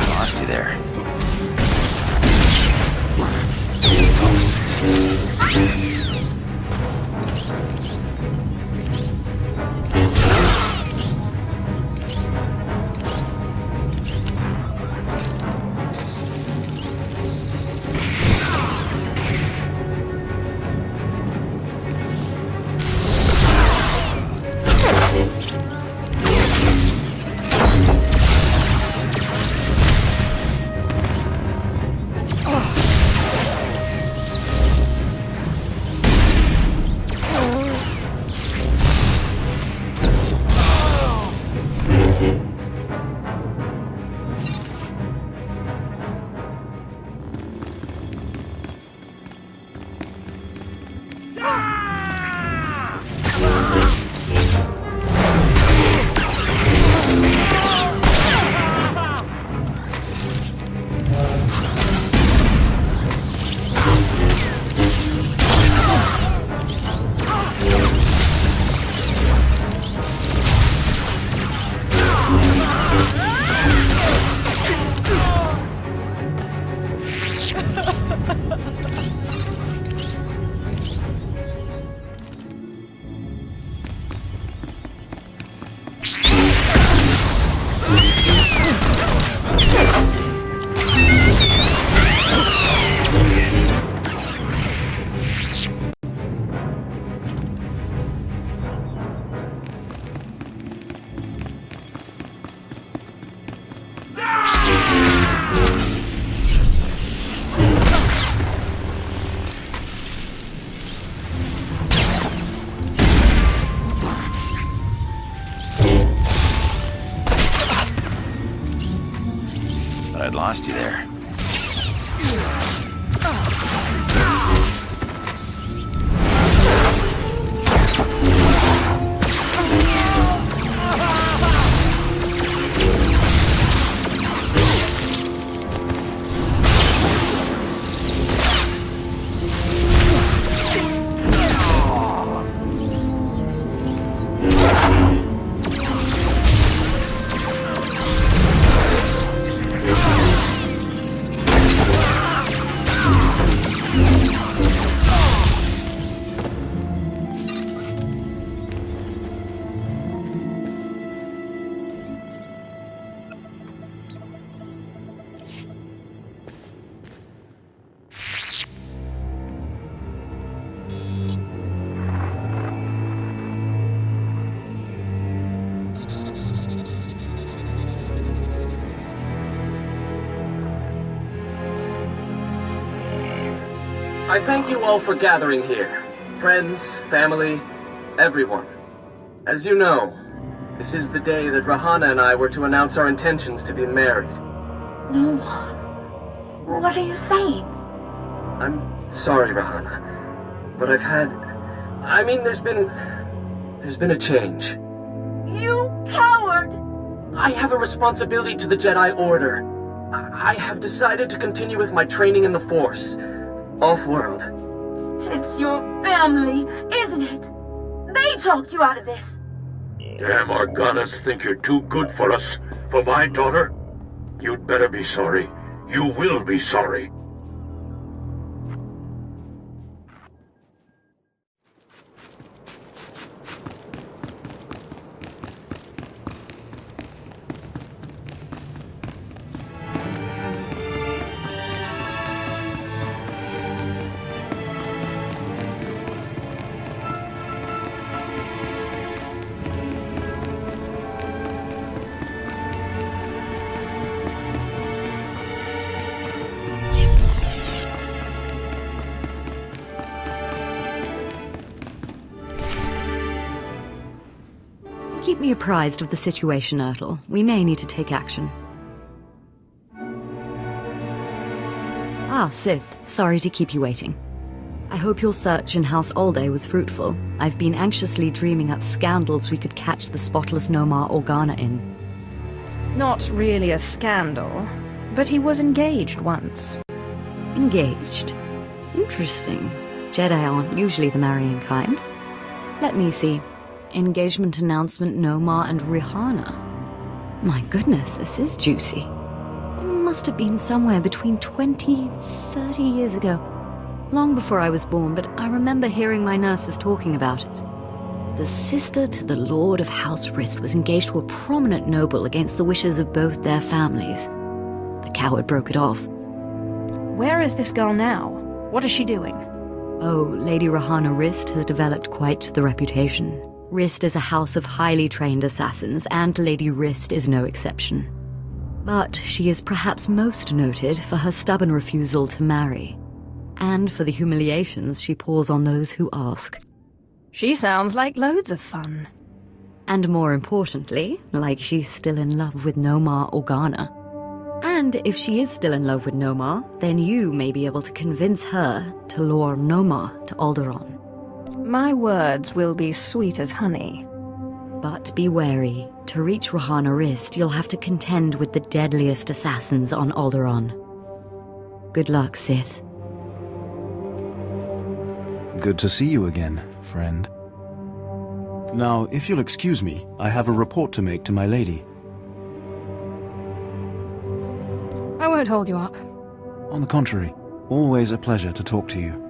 Lost you there. I'd lost you there. I thank you all for gathering here. Friends, family, everyone. As you know, this is the day that Rahana and I were to announce our intentions to be married. No. What are you saying? I'm sorry, Rahana, but there's been a change. You coward! I have a responsibility to the Jedi Order. I have decided to continue with my training in the Force. Off-world. It's your family, isn't it? They talked you out of this. Damn Organas think you're too good for us, for my daughter? You'd better be sorry. You will be sorry. Keep me apprised of the situation, Ertl. We may need to take action. Ah, Sith. Sorry to keep you waiting. I hope your search in House Alde was fruitful. I've been anxiously dreaming up scandals we could catch the spotless Nomar Organa in. Not really a scandal, but he was engaged once. Engaged? Interesting. Jedi aren't usually the marrying kind. Let me see. Engagement announcement, Nomar and Rihanna. My goodness, this is juicy. It must have been somewhere between 20, 30 years ago. Long before I was born, but I remember hearing my nurses talking about it. The sister to the Lord of House Rist was engaged to a prominent noble against the wishes of both their families. The coward broke it off. Where is this girl now? What is she doing? Oh, Lady Rahana Rist has developed quite the reputation. Rist is a house of highly trained assassins, and Lady Rist is no exception. But she is perhaps most noted for her stubborn refusal to marry, and for the humiliations she pours on those who ask. She sounds like loads of fun. And more importantly, like she's still in love with Nomar Organa. And if she is still in love with Nomar, then you may be able to convince her to lure Nomar to Alderaan. My words will be sweet as honey. But be wary. To reach Rahana Rist, you'll have to contend with the deadliest assassins on Alderaan. Good luck, Sith. Good to see you again, friend. Now, if you'll excuse me, I have a report to make to my lady. I won't hold you up. On the contrary, always a pleasure to talk to you.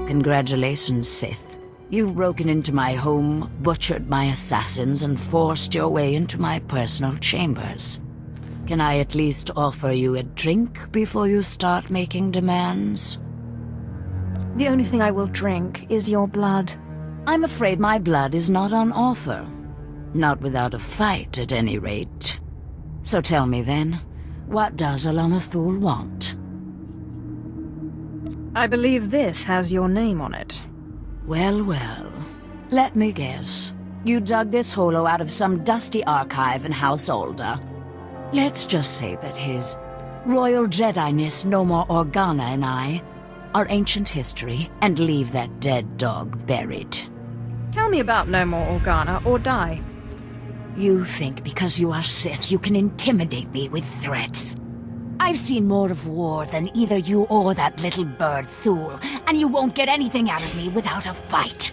Congratulations, Sith. You've broken into my home, butchered my assassins, and forced your way into my personal chambers. Can I at least offer you a drink before you start making demands? The only thing I will drink is your blood. I'm afraid my blood is not on offer. Not without a fight, at any rate. So tell me then, what does Alana Thul want? I believe this has your name on it. Well, well. Let me guess. You dug this holo out of some dusty archive in House Older. Let's just say that his Royal Jedi-ness Nomar Organa and I are ancient history, and leave that dead dog buried. Tell me about Nomar Organa or die. You think because you are Sith you can intimidate me with threats. I've seen more of war than either you or that little bird Thul, and you won't get anything out of me without a fight.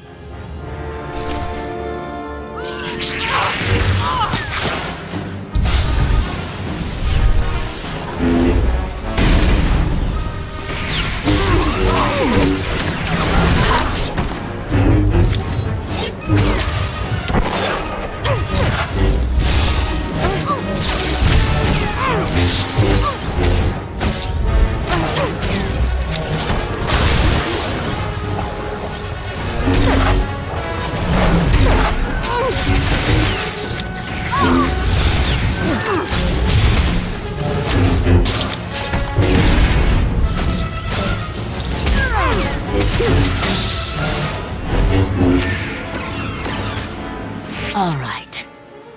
All right.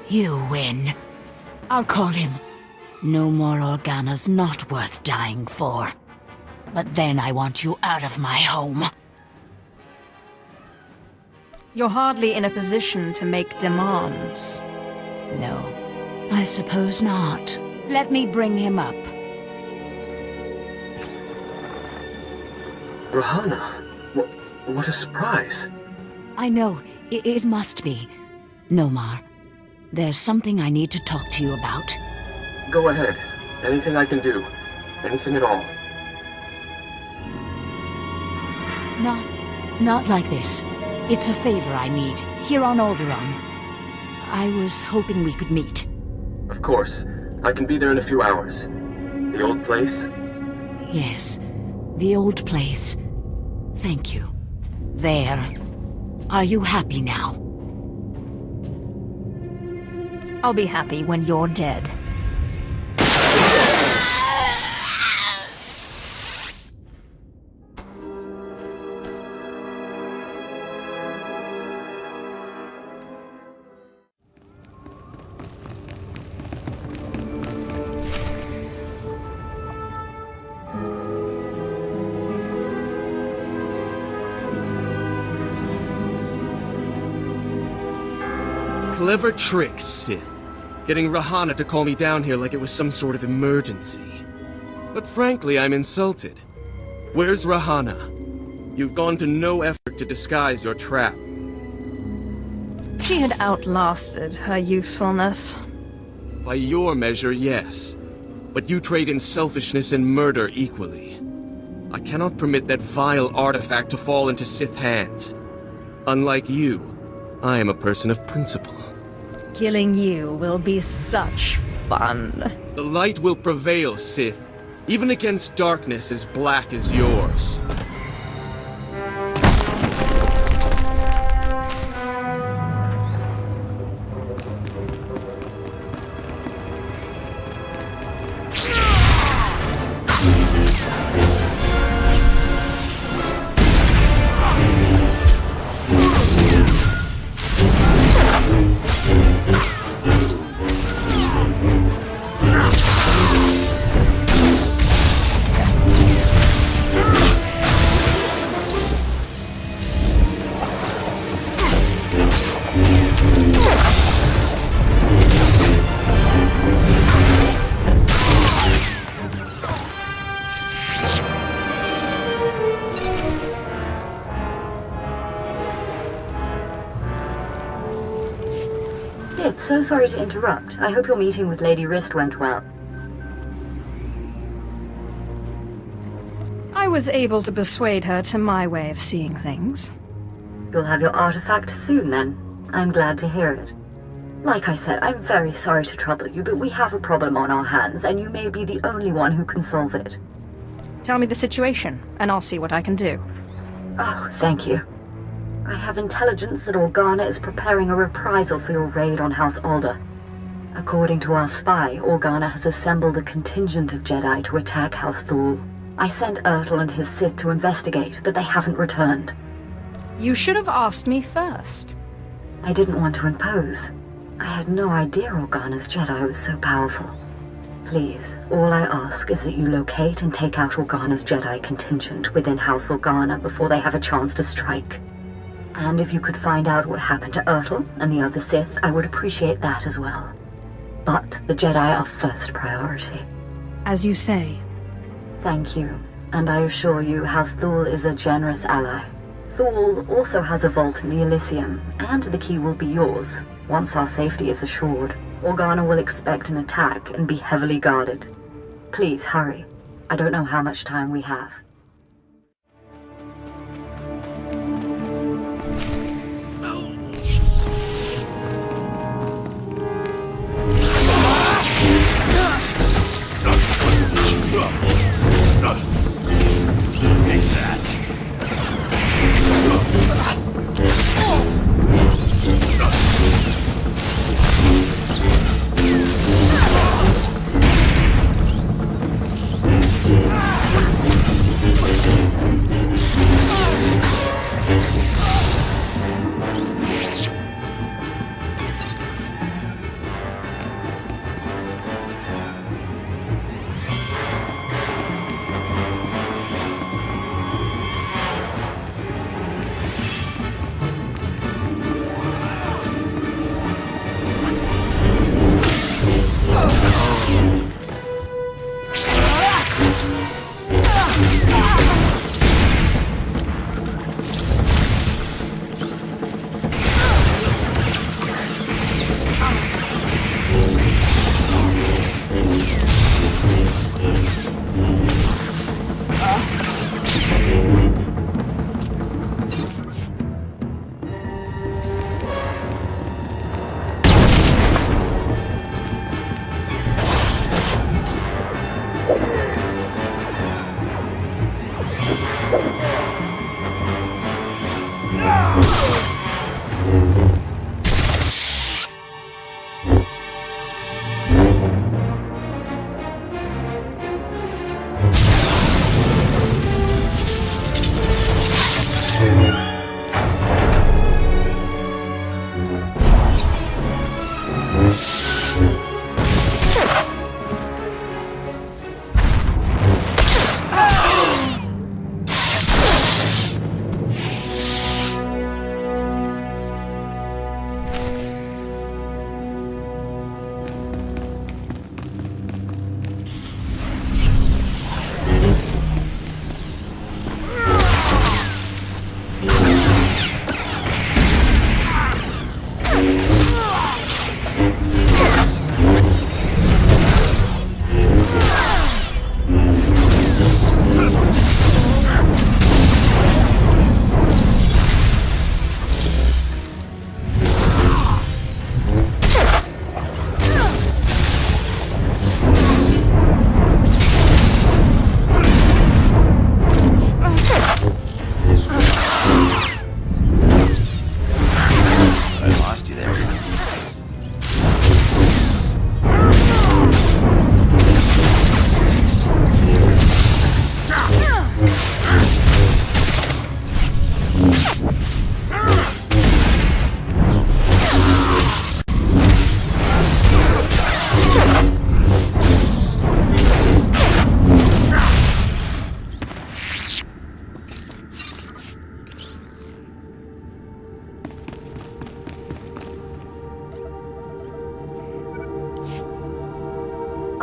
You win. I'll call him. Nomar Organa's not worth dying for. But then I want you out of my home. You're hardly in a position to make demands. No, I suppose not. Let me bring him up. Rahana, what a surprise. I know, it must be. Nomar, there's something I need to talk to you about. Go ahead. Anything I can do. Anything at all. Not like this. It's a favor I need, here on Alderaan. I was hoping we could meet. Of course. I can be there in a few hours. The old place? Yes, the old place. Thank you. There. Are you happy now? I'll be happy when you're dead. Clever trick, Sith. Getting Rahana to call me down here like it was some sort of emergency. But frankly, I'm insulted. Where's Rahana? You've gone to no effort to disguise your trap. She had outlasted her usefulness. By your measure, yes. But you trade in selfishness and murder equally. I cannot permit that vile artifact to fall into Sith hands. Unlike you, I am a person of principle. Killing you will be such fun. The light will prevail, Sith, even against darkness as black as yours. Sith, so sorry to interrupt. I hope your meeting with Lady Wrist went well. I was able to persuade her to my way of seeing things. You'll have your artifact soon, then. I'm glad to hear it. Like I said, I'm very sorry to trouble you, but we have a problem on our hands, and you may be the only one who can solve it. Tell me the situation, and I'll see what I can do. Oh, thank you. I have intelligence that Organa is preparing a reprisal for your raid on House Alder. According to our spy, Organa has assembled a contingent of Jedi to attack House Thule. I sent Ertl and his Sith to investigate, but they haven't returned. You should have asked me first. I didn't want to impose. I had no idea Organa's Jedi was so powerful. Please, all I ask is that you locate and take out Organa's Jedi contingent within House Organa before they have a chance to strike. And if you could find out what happened to Ertl and the other Sith, I would appreciate that as well. But the Jedi are first priority. As you say. Thank you, and I assure you House Thule is a generous ally. Thule also has a vault in the Elysium, and the key will be yours. Once our safety is assured, Organa will expect an attack and be heavily guarded. Please hurry. I don't know how much time we have. Take that.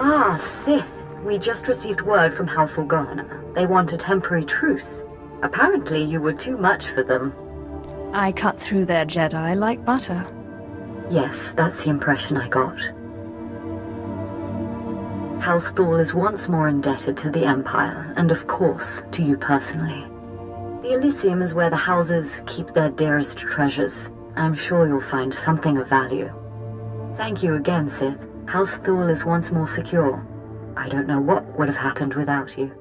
Ah, Sith. We just received word from House Organa. They want a temporary truce. Apparently you were too much for them. I cut through their Jedi like butter. Yes, that's the impression I got. House Thal is once more indebted to the Empire, and of course, to you personally. The Elysium is where the houses keep their dearest treasures. I'm sure you'll find something of value. Thank you again, Sith. House Thal is once more secure. I don't know what would have happened without you.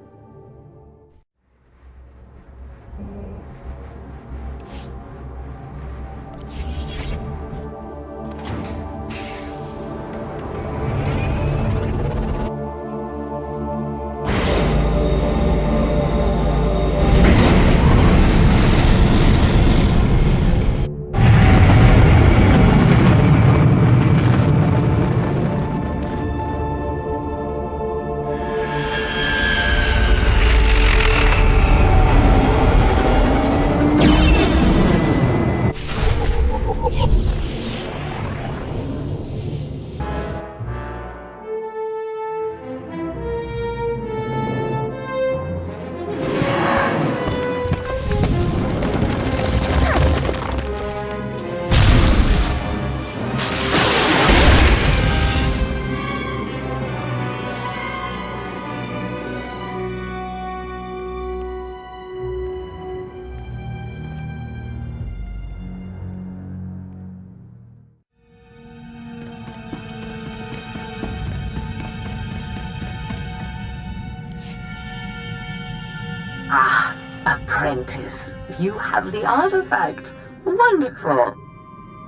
Ah, Apprentice, you have the artifact. Wonderful.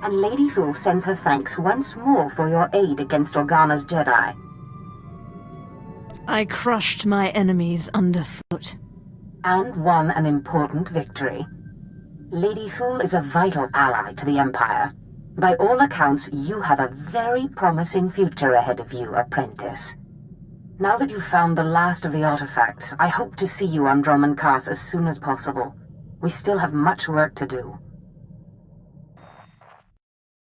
And Lady Thal sends her thanks once more for your aid against Organa's Jedi. I crushed my enemies underfoot. And won an important victory. Lady Thal is a vital ally to the Empire. By all accounts, you have a very promising future ahead of you, Apprentice. Now that you've found the last of the artifacts, I hope to see you on Dromund Kaas as soon as possible. We still have much work to do.